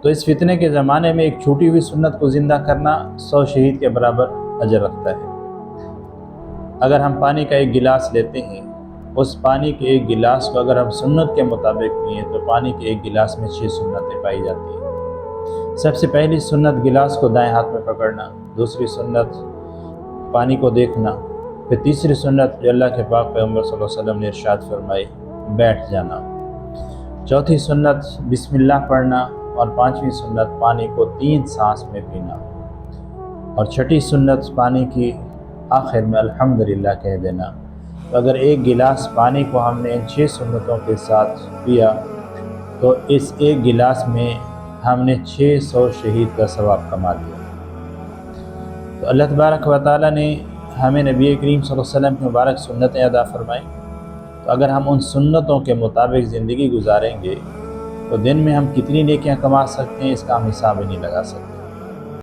تو اس فتنے کے زمانے میں ایک چھوٹی ہوئی سنت کو زندہ کرنا 100 شہید کے برابر اجر رکھتا ہے۔ اگر ہم پانی کا ایک گلاس لیتے ہیں، اس پانی کے ایک گلاس کو اگر ہم سنت کے مطابق پئیں تو پانی کے ایک گلاس میں 6 سنتیں پائی جاتی ہیں۔ سب سے پہلی سنت گلاس کو دائیں ہاتھ میں پکڑنا، دوسری سنت پانی کو دیکھنا، پھر تیسری سنت جو اللہ کے پاک پیغمبر صلی اللہ علیہ وسلم نے ارشاد فرمائی، بیٹھ جانا، چوتھی سنت بسم اللہ پڑھنا، اور پانچویں سنت پانی کو 3 سانس میں پینا، اور چھٹی سنت پانی کی آخر میں الحمدللہ کہہ دینا۔ تو اگر ایک گلاس پانی کو ہم نے ان 6 سنتوں کے ساتھ پیا تو اس ایک گلاس میں ہم نے 600 شہید کا ثواب کما لیا۔ تو اللہ تبارک و تعالیٰ نے ہمیں نبی کریم صلی اللہ علیہ وسلم کی مبارک سنتیں ادا فرمائیں، تو اگر ہم ان سنتوں کے مطابق زندگی گزاریں گے تو دن میں ہم کتنی نیکیاں کما سکتے ہیں اس کا ہم حساب ہی نہیں لگا سکتے۔